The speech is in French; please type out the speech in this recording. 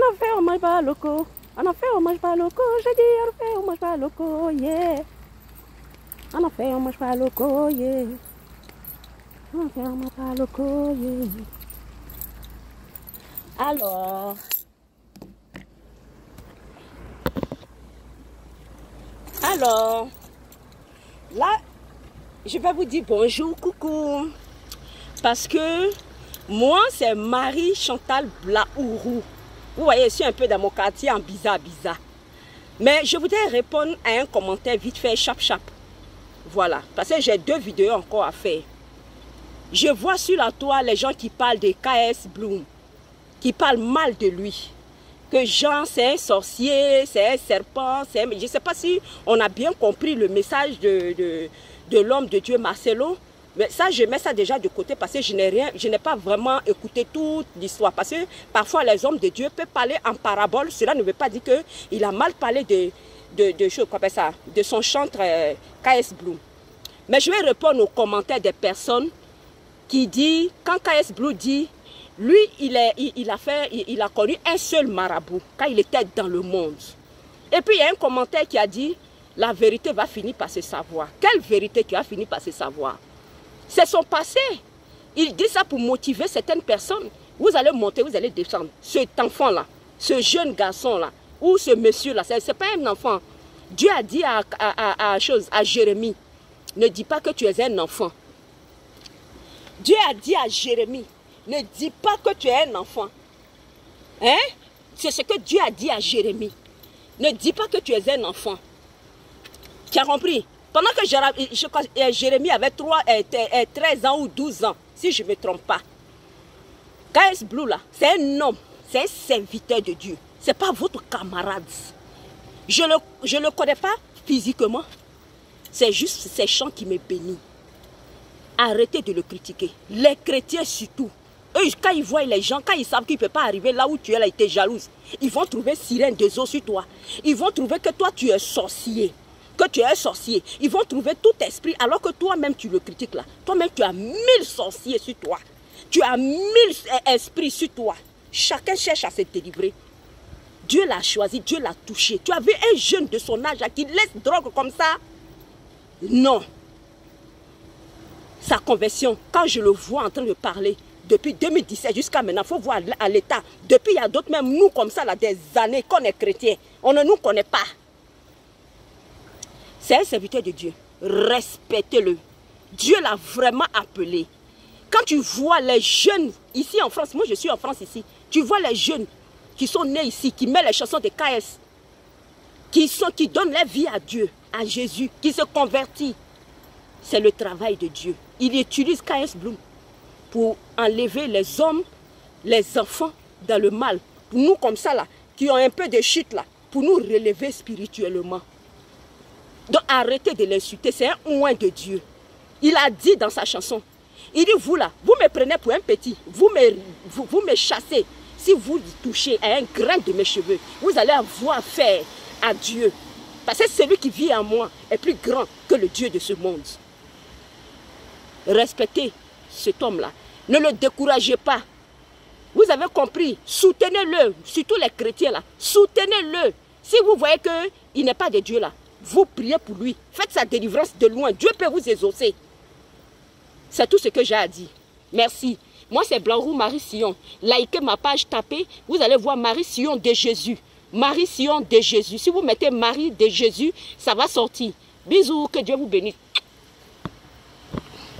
a fait, on mange pas loco. On a fait, on mange pas loco. J'ai dit, on a fait, on mange pas loco, yeah. On a fait, on mange pas loco, yeah. On a fait, on mange pas loco, yeah. Alors, là, je vais vous dire bonjour, coucou. Parce que moi, c'est Marie Chantal Blaourou. Vous voyez, je suis un peu dans mon quartier en bizarre. Mais je voudrais répondre à un commentaire vite fait, chap. Voilà, parce que j'ai 2 vidéos encore à faire. Je vois sur la toile les gens qui parlent de KS Bloom, qui parlent mal de lui. Que Jean, c'est un sorcier, c'est un serpent. Je ne sais pas si on a bien compris le message de l'homme de Dieu, Marcelo. Mais ça, je mets ça déjà de côté parce que je n'ai pas vraiment écouté toute l'histoire. Parce que parfois, les hommes de Dieu peuvent parler en parabole. Cela ne veut pas dire qu'il a mal parlé de son chantre KS Bloom. Mais je vais répondre aux commentaires des personnes qui disent, quand KS Bloom dit, lui, il a connu un seul marabout quand il était dans le monde. Et puis, il y a un commentaire qui a dit, la vérité va finir par se savoir. Quelle vérité qui va finir par se savoir? C'est son passé. Il dit ça pour motiver certaines personnes. Vous allez monter, vous allez descendre. Cet enfant-là, ce jeune garçon-là, ou ce monsieur-là, ce n'est pas un enfant. Dieu a dit à Jérémie, ne dis pas que tu es un enfant. Dieu a dit à Jérémie, ne dis pas que tu es un enfant. Hein? C'est ce que Dieu a dit à Jérémie. Ne dis pas que tu es un enfant. Tu as compris? Pendant que Jérémie avait 13 ans ou 12 ans, si je ne me trompe pas. KS Bloom là, c'est un homme, c'est un serviteur de Dieu. Ce n'est pas votre camarade. Je ne le connais pas physiquement. C'est juste ces chants qui me bénissent. Arrêtez de le critiquer. Les chrétiens surtout. Eux, quand ils voient les gens, quand ils savent qu'ils ne peuvent pas arriver là où tu es, là, ils te jalousent. Ils vont trouver sirène des eaux sur toi. Ils vont trouver que toi, tu es sorcier. Que tu es un sorcier. Ils vont trouver tout esprit, alors que toi-même, tu le critiques là. Toi-même, tu as 1000 sorciers sur toi. Tu as 1000 esprits sur toi. Chacun cherche à se délivrer. Dieu l'a choisi, Dieu l'a touché. Tu as vu un jeune de son âge là, qui laisse drogue comme ça? Non. Sa conversion, quand je le vois en train de parler, depuis 2017 jusqu'à maintenant, il faut voir à l'état. Depuis, il y a d'autres, même nous comme ça, là, des années qu'on est chrétiens. On ne nous connaît pas. C'est un serviteur de Dieu. Respectez-le. Dieu l'a vraiment appelé. Quand tu vois les jeunes ici en France, moi je suis en France ici, tu vois les jeunes qui sont nés ici, qui mettent les chansons de KS, qui donnent leur vie à Dieu, à Jésus, qui se convertissent. C'est le travail de Dieu. Il utilise KS Bloom pour enlever les hommes, les enfants dans le mal. Pour nous comme ça là, qui ont un peu de chute là, pour nous relever spirituellement. Donc arrêtez de l'insulter, c'est un oint de Dieu. Il a dit dans sa chanson, il dit vous là, vous me prenez pour un petit, vous me chassez. Si vous touchez à un grain de mes cheveux, vous allez avoir affaire à Dieu. Parce que celui qui vit en moi est plus grand que le Dieu de ce monde. Respectez cet homme-là. Ne le découragez pas. Vous avez compris, soutenez-le, surtout les chrétiens là, soutenez-le. Si vous voyez qu'il n'est pas de Dieu là, vous priez pour lui. Faites sa délivrance de loin. Dieu peut vous exaucer. C'est tout ce que j'ai à dire. Merci. Moi, c'est Blaourou Marie Sion. Likez ma page, tapez. Vous allez voir Marie Sion de Jésus. Marie Sion de Jésus. Si vous mettez Marie de Jésus, ça va sortir. Bisous, que Dieu vous bénisse.